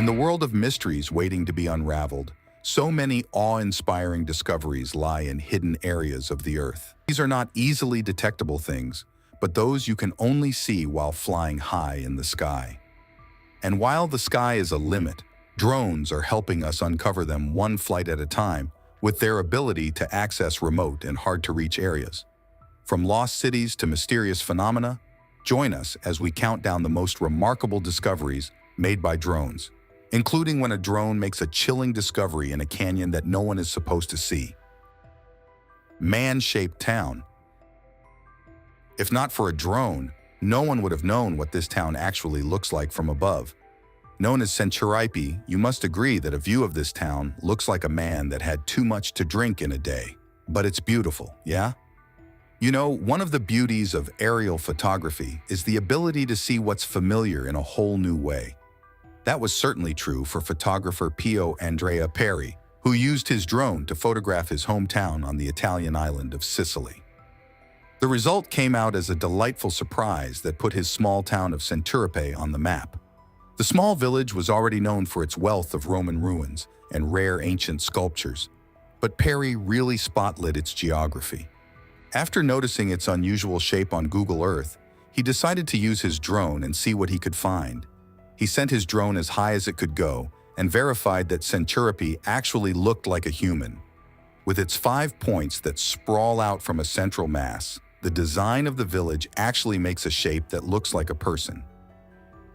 In the world of mysteries waiting to be unraveled, so many awe-inspiring discoveries lie in hidden areas of the Earth. These are not easily detectable things, but those you can only see while flying high in the sky. And while the sky is a limit, drones are helping us uncover them one flight at a time with their ability to access remote and hard-to-reach areas. From lost cities to mysterious phenomena, join us as we count down the most remarkable discoveries made by drones, including when a drone makes a chilling discovery in a canyon that no one is supposed to see. Man-shaped town. If not for a drone, no one would have known what this town actually looks like from above. Known as Centuripe, you must agree that a view of this town looks like a man that had too much to drink in a day. But it's beautiful, yeah? You know, one of the beauties of aerial photography is the ability to see what's familiar in a whole new way. That was certainly true for photographer Pio Andrea Peri, who used his drone to photograph his hometown on the Italian island of Sicily. The result came out as a delightful surprise that put his small town of Centuripe on the map. The small village was already known for its wealth of Roman ruins and rare ancient sculptures, but Peri really spotlit its geography. After noticing its unusual shape on Google Earth, he decided to use his drone and see what he could find. He sent his drone as high as it could go and verified that Centuripe actually looked like a human. With its 5 points that sprawl out from a central mass, the design of the village actually makes a shape that looks like a person.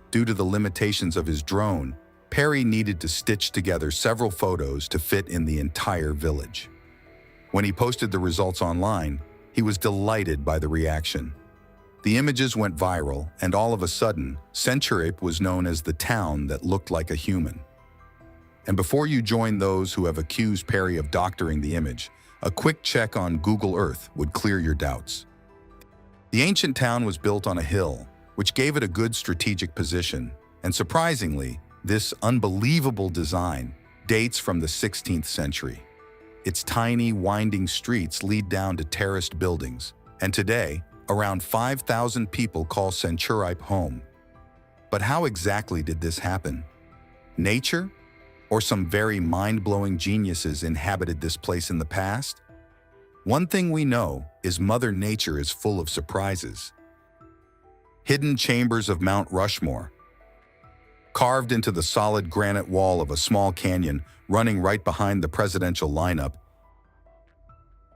Due to the limitations of his drone, Peri needed to stitch together several photos to fit in the entire village. When he posted the results online, he was delighted by the reaction. The images went viral, and all of a sudden, Centuripe was known as the town that looked like a human. And before you join those who have accused Peri of doctoring the image, a quick check on Google Earth would clear your doubts. The ancient town was built on a hill, which gave it a good strategic position, and surprisingly, this unbelievable design dates from the 16th century. Its tiny, winding streets lead down to terraced buildings, and today, around 5,000 people call Centuripe home. But how exactly did this happen? Nature? Or some very mind-blowing geniuses inhabited this place in the past? One thing we know is Mother Nature is full of surprises. Hidden chambers of Mount Rushmore. Carved into the solid granite wall of a small canyon running right behind the presidential lineup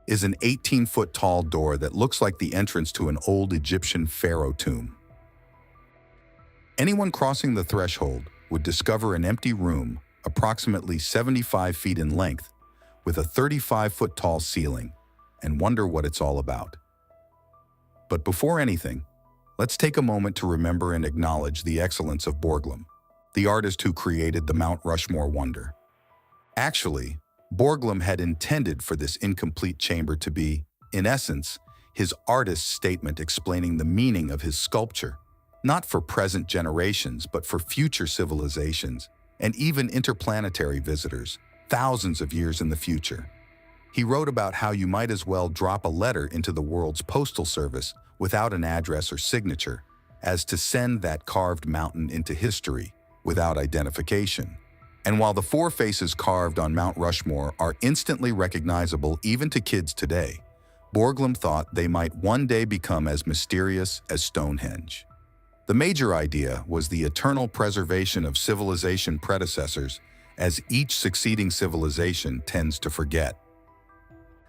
is an 18-foot-tall door that looks like the entrance to an old Egyptian pharaoh tomb. Anyone crossing the threshold would discover an empty room approximately 75 feet in length with a 35-foot-tall ceiling and wonder what it's all about. But before anything, let's take a moment to remember and acknowledge the excellence of Borglum, the artist who created the Mount Rushmore wonder. Actually, Borglum had intended for this incomplete chamber to be, in essence, his artist's statement explaining the meaning of his sculpture, not for present generations but for future civilizations and even interplanetary visitors, thousands of years in the future. He wrote about how you might as well drop a letter into the world's postal service without an address or signature, as to send that carved mountain into history without identification. And while the four faces carved on Mount Rushmore are instantly recognizable even to kids today, Borglum thought they might one day become as mysterious as Stonehenge. The major idea was the eternal preservation of civilization predecessors, as each succeeding civilization tends to forget.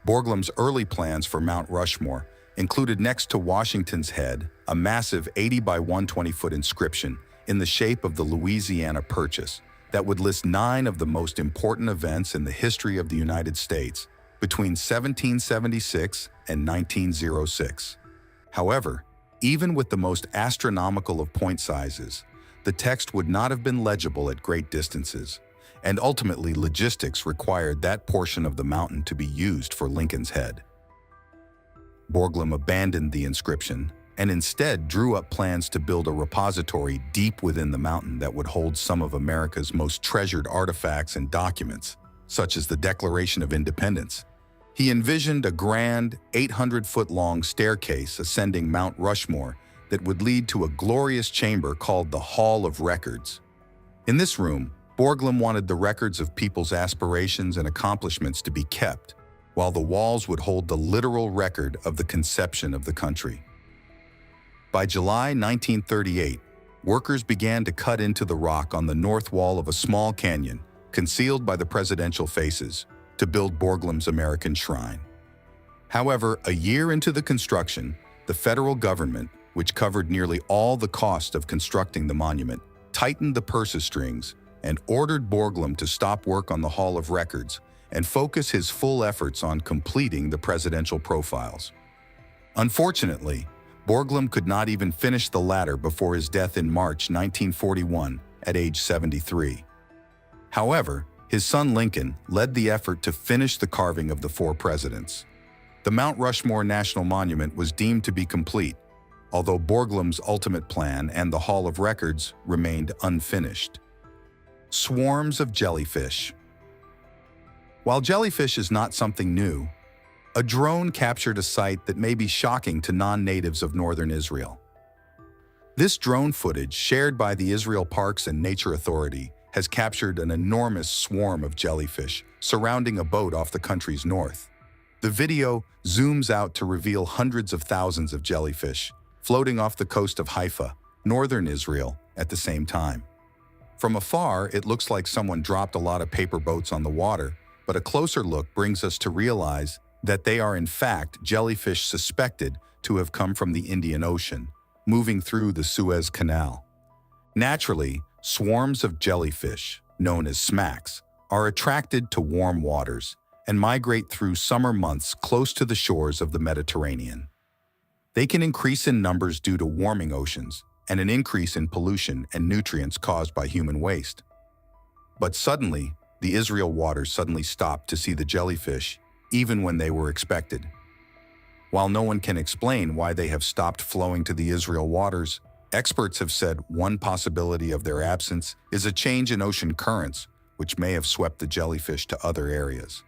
Borglum's early plans for Mount Rushmore included next to Washington's head a massive 80 by 120-foot inscription in the shape of the Louisiana Purchase that would list 9 of the most important events in the history of the United States between 1776 and 1906. However, even with the most astronomical of point sizes, the text would not have been legible at great distances, and ultimately logistics required that portion of the mountain to be used for Lincoln's head. Borglum abandoned the inscription and instead drew up plans to build a repository deep within the mountain that would hold some of America's most treasured artifacts and documents, such as the Declaration of Independence. He envisioned a grand, 800-foot-long staircase ascending Mount Rushmore that would lead to a glorious chamber called the Hall of Records. In this room, Borglum wanted the records of people's aspirations and accomplishments to be kept, while the walls would hold the literal record of the conception of the country. By July 1938, workers began to cut into the rock on the north wall of a small canyon, concealed by the presidential faces, to build Borglum's American Shrine. However, a year into the construction, the federal government, which covered nearly all the cost of constructing the monument, tightened the purse strings and ordered Borglum to stop work on the Hall of Records and focus his full efforts on completing the presidential profiles. Unfortunately, Borglum could not even finish the latter before his death in March 1941 at age 73. However, his son Lincoln led the effort to finish the carving of the four presidents. The Mount Rushmore National Monument was deemed to be complete, although Borglum's ultimate plan and the Hall of Records remained unfinished. Swarms of jellyfish. While jellyfish is not something new, a drone captured a sight that may be shocking to non-natives of northern Israel. This drone footage, shared by the Israel Parks and Nature Authority, has captured an enormous swarm of jellyfish surrounding a boat off the country's north. The video zooms out to reveal hundreds of thousands of jellyfish floating off the coast of Haifa, northern Israel, at the same time. From afar, it looks like someone dropped a lot of paper boats on the water, but a closer look brings us to realize that they are in fact jellyfish suspected to have come from the Indian Ocean, moving through the Suez Canal. Naturally, swarms of jellyfish, known as smacks, are attracted to warm waters and migrate through summer months close to the shores of the Mediterranean. They can increase in numbers due to warming oceans and an increase in pollution and nutrients caused by human waste. But suddenly, the Israel waters suddenly stopped to see the jellyfish, even when they were expected. While no one can explain why they have stopped flowing to the Israel waters, experts have said one possibility of their absence is a change in ocean currents, which may have swept the jellyfish to other areas.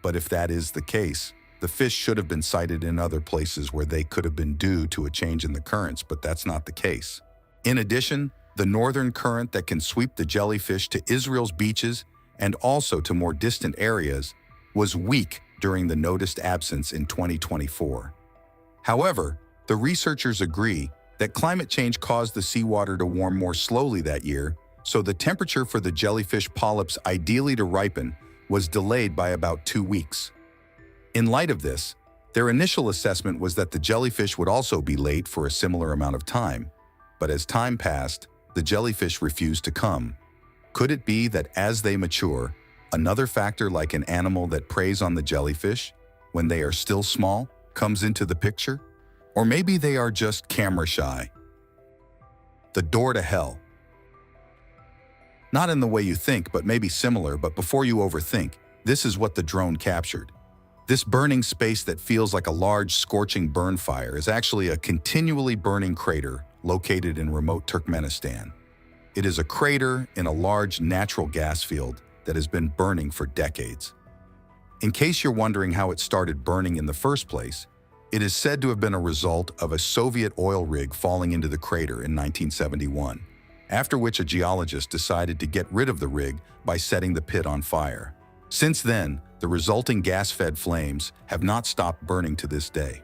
But if that is the case, the fish should have been sighted in other places where they could have been due to a change in the currents, but that's not the case. In addition, the northern current that can sweep the jellyfish to Israel's beaches and also to more distant areas was weak during the noticed absence in 2024. However, the researchers agree that climate change caused the seawater to warm more slowly that year, so the temperature for the jellyfish polyps ideally to ripen was delayed by about 2 weeks. In light of this, their initial assessment was that the jellyfish would also be late for a similar amount of time, but as time passed, the jellyfish refused to come. Could it be that as they mature, another factor like an animal that preys on the jellyfish, when they are still small, comes into the picture? Or maybe they are just camera shy. The door to hell. Not in the way you think, but maybe similar, but before you overthink, this is what the drone captured. This burning space that feels like a large scorching burn fire is actually a continually burning crater located in remote Turkmenistan. It is a crater in a large natural gas field that has been burning for decades. In case you're wondering how it started burning in the first place, it is said to have been a result of a Soviet oil rig falling into the crater in 1971, after which a geologist decided to get rid of the rig by setting the pit on fire. Since then, the resulting gas-fed flames have not stopped burning to this day.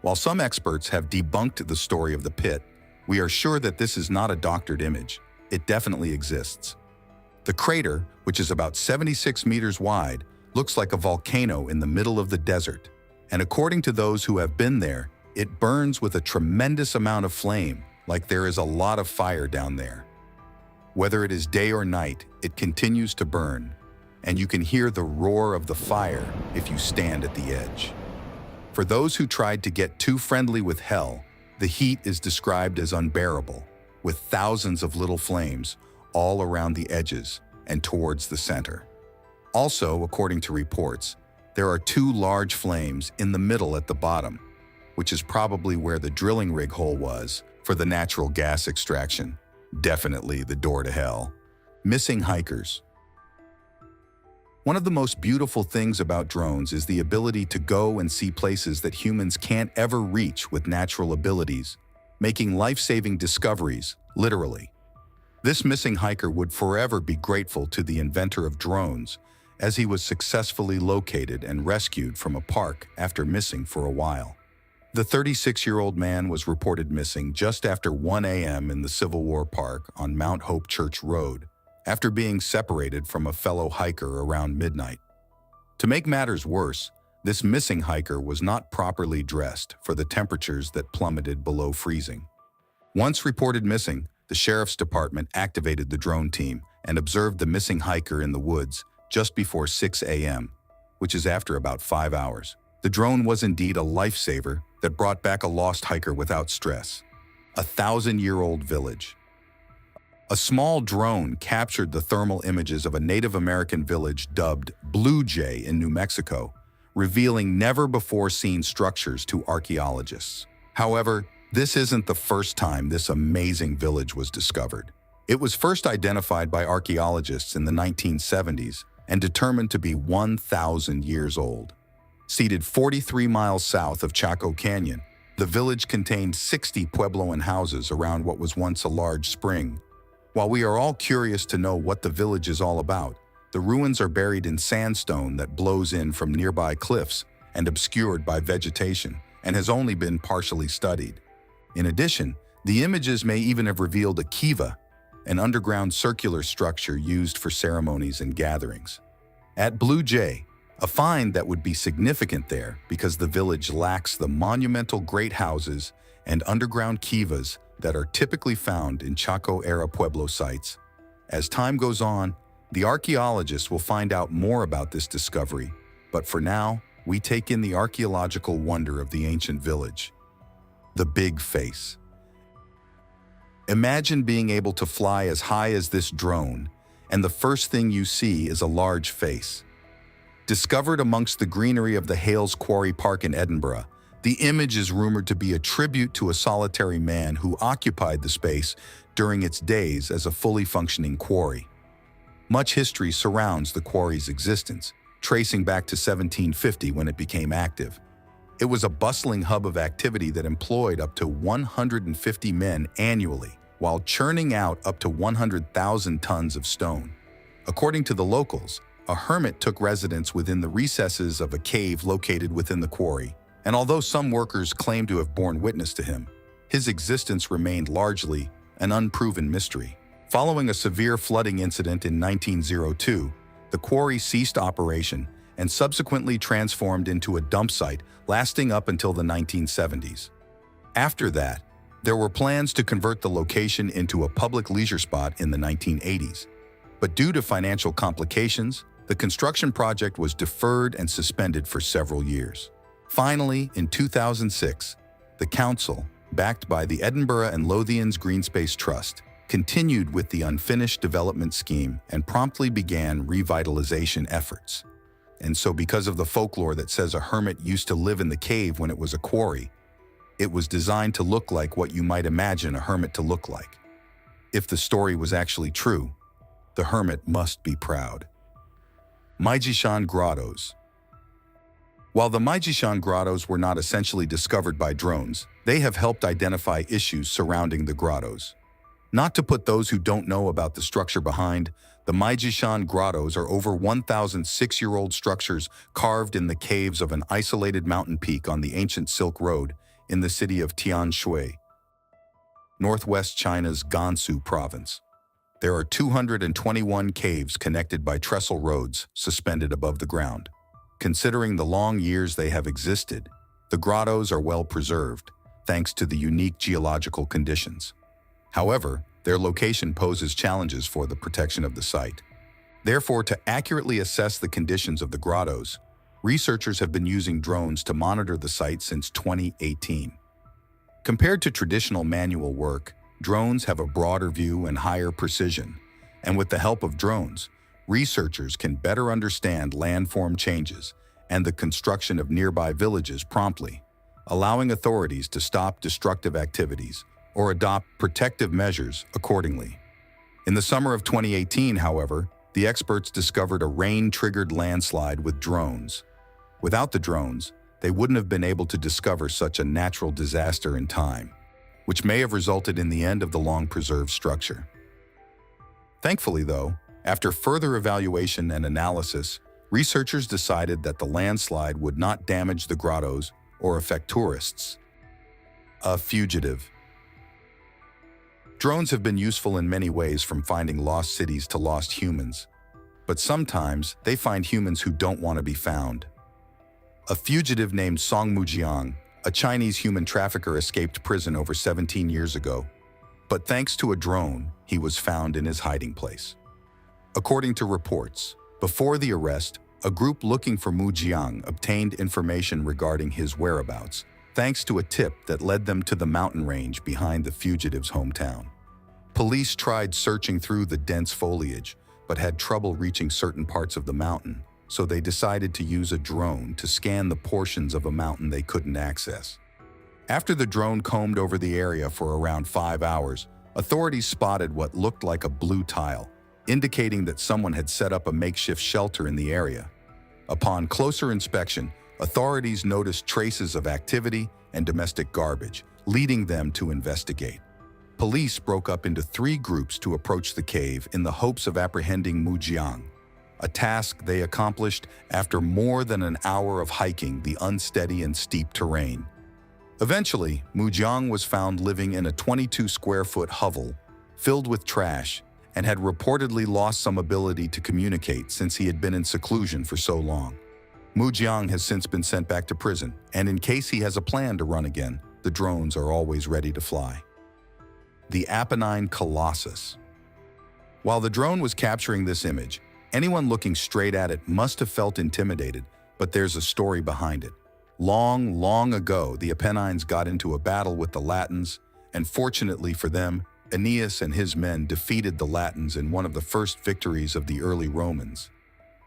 While some experts have debunked the story of the pit, we are sure that this is not a doctored image. It definitely exists. The crater, which is about 76 meters wide, looks like a volcano in the middle of the desert, and according to those who have been there, it burns with a tremendous amount of flame, like there is a lot of fire down there. Whether it is day or night, it continues to burn, and you can hear the roar of the fire if you stand at the edge. For those who tried to get too friendly with hell, the heat is described as unbearable, with thousands of little flames all around the edges and towards the center. Also, according to reports, there are 2 large flames in the middle at the bottom, which is probably where the drilling rig hole was for the natural gas extraction. Definitely the door to hell. Missing hikers. One of the most beautiful things about drones is the ability to go and see places that humans can't ever reach with natural abilities, making life-saving discoveries, literally. This missing hiker would forever be grateful to the inventor of drones, as he was successfully located and rescued from a park after missing for a while. The 36-year-old man was reported missing just after 1 a.m. in the Civil War Park on Mount Hope Church Road, after being separated from a fellow hiker around midnight. To make matters worse, this missing hiker was not properly dressed for the temperatures that plummeted below freezing. Once reported missing, the sheriff's department activated the drone team and observed the missing hiker in the woods just before 6 a.m., which is after about 5 hours. The drone was indeed a lifesaver that brought back a lost hiker without stress. A 1,000-year-old village. A small drone captured the thermal images of a Native American village dubbed Blue Jay in New Mexico, revealing never-before-seen structures to archaeologists. However, this isn't the first time this amazing village was discovered. It was first identified by archaeologists in the 1970s and determined to be 1,000 years old. Seated 43 miles south of Chaco Canyon, the village contained 60 Puebloan houses around what was once a large spring. While we are all curious to know what the village is all about, the ruins are buried in sandstone that blows in from nearby cliffs and obscured by vegetation and has only been partially studied. In addition, the images may even have revealed a kiva, an underground circular structure used for ceremonies and gatherings. At Blue Jay, a find that would be significant there because the village lacks the monumental great houses and underground kivas that are typically found in Chaco-era Pueblo sites. As time goes on, the archaeologists will find out more about this discovery, but for now, we take in the archaeological wonder of the ancient village. The big face. Imagine being able to fly as high as this drone, and the first thing you see is a large face. Discovered amongst the greenery of the Hales Quarry Park in Edinburgh, the image is rumored to be a tribute to a solitary man who occupied the space during its days as a fully functioning quarry. Much history surrounds the quarry's existence, tracing back to 1750 when it became active. It was a bustling hub of activity that employed up to 150 men annually, while churning out up to 100,000 tons of stone. According to the locals, a hermit took residence within the recesses of a cave located within the quarry, and although some workers claim to have borne witness to him, his existence remained largely an unproven mystery. Following a severe flooding incident in 1902, the quarry ceased operation and subsequently transformed into a dump site lasting up until the 1970s. After that, there were plans to convert the location into a public leisure spot in the 1980s. But due to financial complications, the construction project was deferred and suspended for several years. Finally, in 2006, the council, backed by the Edinburgh and Lothians Green Space Trust, continued with the unfinished development scheme and promptly began revitalization efforts. And so because of the folklore that says a hermit used to live in the cave when it was a quarry, it was designed to look like what you might imagine a hermit to look like. If the story was actually true, the hermit must be proud. Maijishan Grottos. While the Maijishan Grottos were not essentially discovered by drones, they have helped identify issues surrounding the grottos. Not to put those who don't know about the structure behind, the Maijishan Grottos are over 1,006-year-old structures carved in the caves of an isolated mountain peak on the ancient Silk Road in the city of Tianshui, northwest China's Gansu province. There are 221 caves connected by trestle roads suspended above the ground. Considering the long years they have existed, the grottos are well preserved, thanks to the unique geological conditions. However, their location poses challenges for the protection of the site. Therefore, to accurately assess the conditions of the grottos, researchers have been using drones to monitor the site since 2018. Compared to traditional manual work, drones have a broader view and higher precision, and with the help of drones, researchers can better understand landform changes and the construction of nearby villages promptly, allowing authorities to stop destructive activities or adopt protective measures accordingly. In the summer of 2018, however, the experts discovered a rain-triggered landslide with drones. Without the drones, they wouldn't have been able to discover such a natural disaster in time, which may have resulted in the end of the long-preserved structure. Thankfully, though, after further evaluation and analysis, researchers decided that the landslide would not damage the grottos or affect tourists. A fugitive. Drones have been useful in many ways, from finding lost cities to lost humans. But sometimes they find humans who don't want to be found. A fugitive named Song Mujiang, a Chinese human trafficker, escaped prison over 17 years ago. But thanks to a drone, he was found in his hiding place. According to reports, before the arrest, a group looking for Mujiang obtained information regarding his whereabouts, thanks to a tip that led them to the mountain range behind the fugitive's hometown. Police tried searching through the dense foliage, but had trouble reaching certain parts of the mountain, so they decided to use a drone to scan the portions of a mountain they couldn't access. After the drone combed over the area for around 5 hours, authorities spotted what looked like a blue tile, indicating that someone had set up a makeshift shelter in the area. Upon closer inspection, authorities noticed traces of activity and domestic garbage, leading them to investigate. Police broke up into 3 groups to approach the cave in the hopes of apprehending Mujiang, a task they accomplished after more than an hour of hiking the unsteady and steep terrain. Eventually, Mujiang was found living in a 22-square-foot hovel filled with trash and had reportedly lost some ability to communicate since he had been in seclusion for so long. Mujiang has since been sent back to prison, and in case he has a plan to run again, the drones are always ready to fly. The Apennine Colossus. While the drone was capturing this image, anyone looking straight at it must have felt intimidated, but there's a story behind it. Long, long ago, the Apennines got into a battle with the Latins, and fortunately for them, Aeneas and his men defeated the Latins in one of the first victories of the early Romans.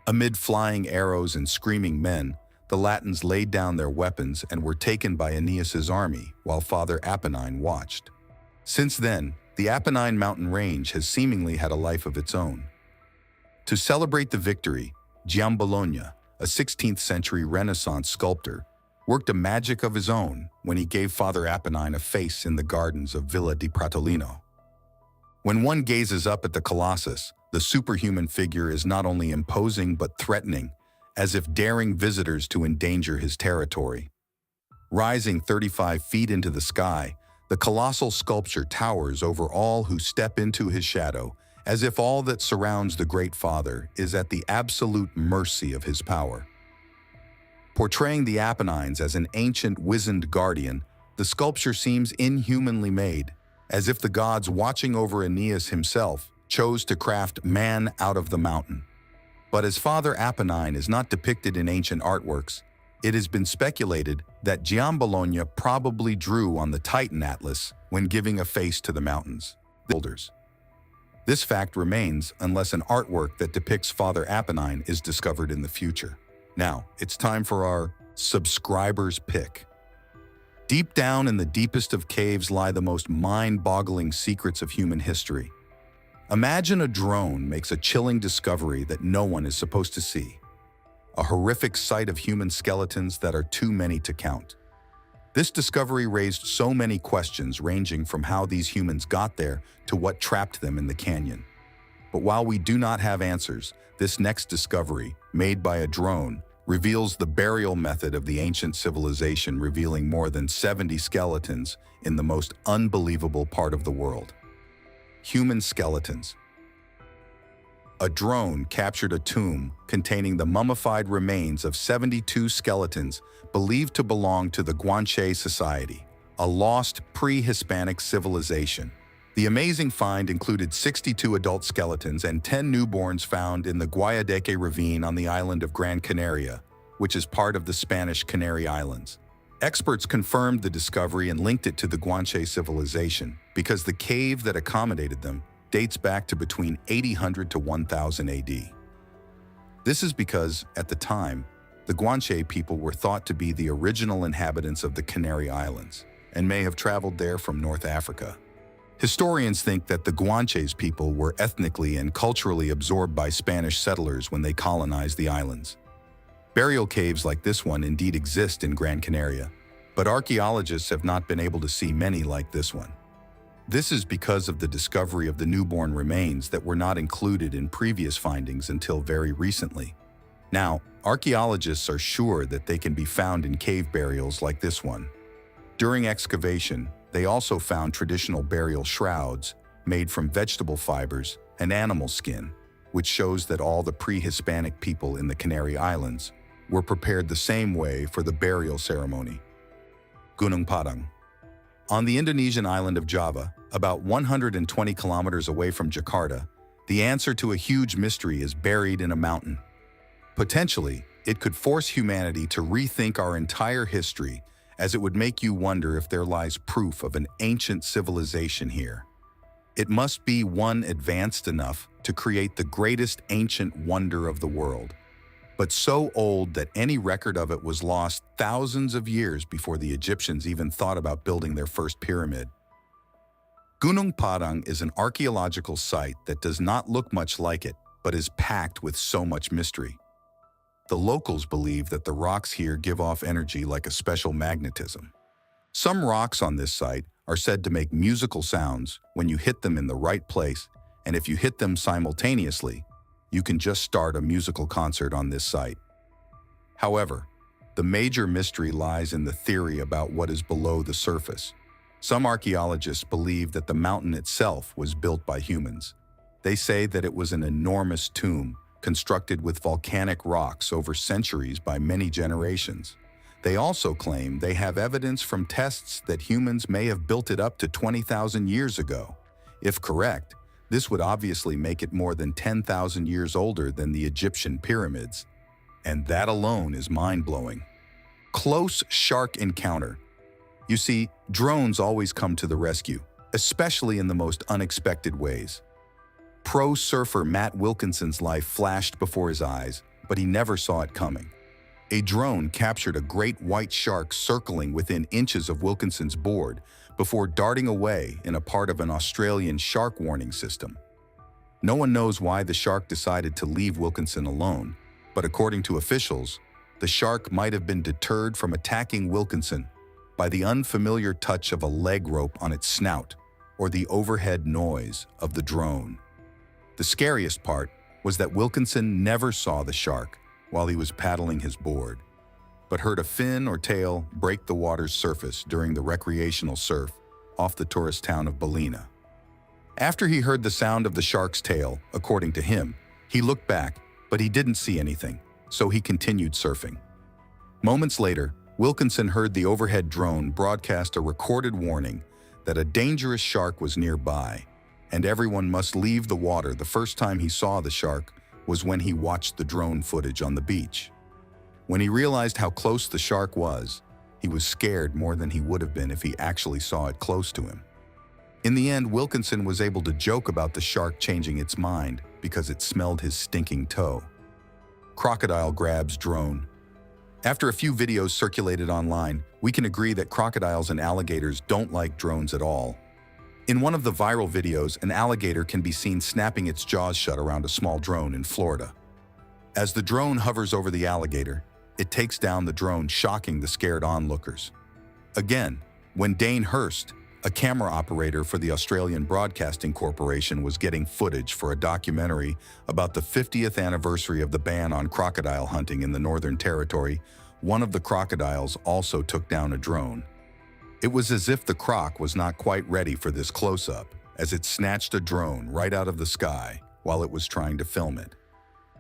Amid flying arrows and screaming men, the Latins laid down their weapons and were taken by Aeneas's army while Father Apennine watched. Since then, the Apennine mountain range has seemingly had a life of its own. To celebrate the victory, Giambologna, a 16th-century Renaissance sculptor, worked a magic of his own when he gave Father Apennine a face in the gardens of Villa di Pratolino. When one gazes up at the Colossus, the superhuman figure is not only imposing but threatening, as if daring visitors to endanger his territory. Rising 35 feet into the sky, the colossal sculpture towers over all who step into his shadow, as if all that surrounds the Great Father is at the absolute mercy of his power. Portraying the Apennines as an ancient, wizened guardian, the sculpture seems inhumanly made, as if the gods watching over Aeneas himself chose to craft man out of the mountain. But as Father Apennine is not depicted in ancient artworks, it has been speculated that Giambologna probably drew on the Titan Atlas when giving a face to the mountains. This fact remains unless an artwork that depicts Father Apennine is discovered in the future. Now, it's time for our subscriber's pick. Deep down in the deepest of caves lie the most mind-boggling secrets of human history. Imagine a drone makes a chilling discovery that no one is supposed to see. A horrific sight of human skeletons that are too many to count. This discovery raised so many questions, ranging from how these humans got there to what trapped them in the canyon. But while we do not have answers, this next discovery, made by a drone, reveals the burial method of the ancient civilization, revealing more than 70 skeletons in the most unbelievable part of the world. Human skeletons. A drone captured a tomb containing the mummified remains of 72 skeletons believed to belong to the Guanche society, a lost pre-Hispanic civilization. The amazing find included 62 adult skeletons and 10 newborns found in the Guayadeque ravine on the island of Gran Canaria, which is part of the Spanish Canary Islands. Experts confirmed the discovery and linked it to the Guanche civilization because the cave that accommodated them dates back to between 800 to 1000 AD. This is because, at the time, the Guanche people were thought to be the original inhabitants of the Canary Islands and may have traveled there from North Africa. Historians think that the Guanches people were ethnically and culturally absorbed by Spanish settlers when they colonized the islands. Burial caves like this one indeed exist in Gran Canaria, but archaeologists have not been able to see many like this one. This is because of the discovery of the newborn remains that were not included in previous findings until very recently. Now, archaeologists are sure that they can be found in cave burials like this one. During excavation, they also found traditional burial shrouds made from vegetable fibers and animal skin, which shows that all the pre-Hispanic people in the Canary Islands were prepared the same way for the burial ceremony. Gung Padang. On the Indonesian island of Java, about 120 kilometers away from Jakarta, the answer to a huge mystery is buried in a mountain. Potentially, it could force humanity to rethink our entire history, as it would make you wonder if there lies proof of an ancient civilization here. It must be one advanced enough to create the greatest ancient wonder of the world, but so old that any record of it was lost thousands of years before the Egyptians even thought about building their first pyramid. Gung Padang is an archaeological site that does not look much like it, but is packed with so much mystery. The locals believe that the rocks here give off energy like a special magnetism. Some rocks on this site are said to make musical sounds when you hit them in the right place, and if you hit them simultaneously, you can just start a musical concert on this site. However, the major mystery lies in the theory about what is below the surface. Some archaeologists believe that the mountain itself was built by humans. They say that it was an enormous tomb constructed with volcanic rocks over centuries by many generations. They also claim they have evidence from tests that humans may have built it up to 20,000 years ago. If correct, this would obviously make it more than 10,000 years older than the Egyptian pyramids. And that alone is mind-blowing. Close shark encounter. You see, drones always come to the rescue, especially in the most unexpected ways. Pro surfer Matt Wilkinson's life flashed before his eyes, but he never saw it coming. A drone captured a great white shark circling within inches of Wilkinson's board before darting away in a part of an Australian shark warning system. No one knows why the shark decided to leave Wilkinson alone, but according to officials, the shark might have been deterred from attacking Wilkinson by the unfamiliar touch of a leg rope on its snout or the overhead noise of the drone. The scariest part was that Wilkinson never saw the shark while he was paddling his board, but heard a fin or tail break the water's surface during the recreational surf off the tourist town of Ballina. After he heard the sound of the shark's tail, according to him, he looked back, but he didn't see anything, so he continued surfing. Moments later, Wilkinson heard the overhead drone broadcast a recorded warning that a dangerous shark was nearby, and everyone must leave the water. The first time he saw the shark was when he watched the drone footage on the beach. When he realized how close the shark was, he was scared more than he would have been if he actually saw it close to him. In the end, Wilkinson was able to joke about the shark changing its mind because it smelled his stinking toe. Crocodile grabs drone. After a few videos circulated online, we can agree that crocodiles and alligators don't like drones at all. In one of the viral videos, an alligator can be seen snapping its jaws shut around a small drone in Florida. As the drone hovers over the alligator, it takes down the drone, shocking the scared onlookers. Again, when Dane Hurst, a camera operator for the Australian Broadcasting Corporation, was getting footage for a documentary about the 50th anniversary of the ban on crocodile hunting in the Northern Territory, one of the crocodiles also took down a drone. It was as if the croc was not quite ready for this close-up, as it snatched a drone right out of the sky while it was trying to film it.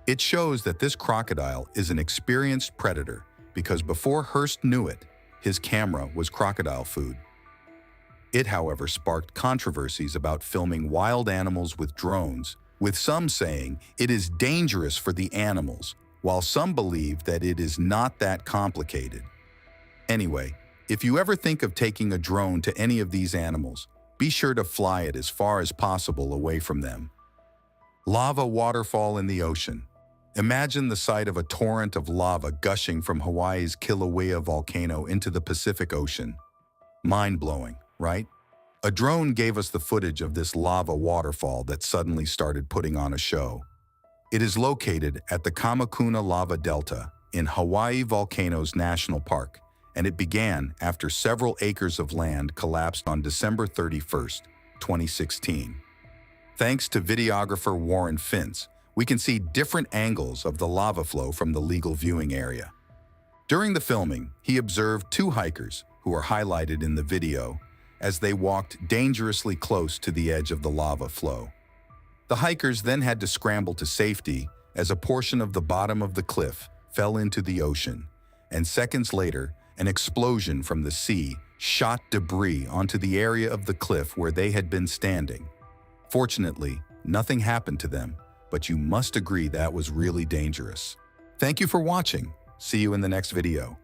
It shows that this crocodile is an experienced predator because before Hurst knew it, his camera was crocodile food. It, however, sparked controversies about filming wild animals with drones, with some saying it is dangerous for the animals, while some believe that it is not that complicated. Anyway, if you ever think of taking a drone to any of these animals, be sure to fly it as far as possible away from them. Lava waterfall in the ocean. Imagine the sight of a torrent of lava gushing from Hawaii's Kilauea volcano into the Pacific Ocean. Mind-blowing, right? A drone gave us the footage of this lava waterfall that suddenly started putting on a show. It is located at the Kamakuna Lava Delta in Hawaii Volcanoes National Park, and it began after several acres of land collapsed on December 31st, 2016. Thanks to videographer Warren Fintz, we can see different angles of the lava flow from the legal viewing area. During the filming, he observed two hikers, who are highlighted in the video, as they walked dangerously close to the edge of the lava flow. The hikers then had to scramble to safety as a portion of the bottom of the cliff fell into the ocean, and seconds later, an explosion from the sea shot debris onto the area of the cliff where they had been standing. Fortunately, nothing happened to them, but you must agree that was really dangerous. Thank you for watching. See you in the next video.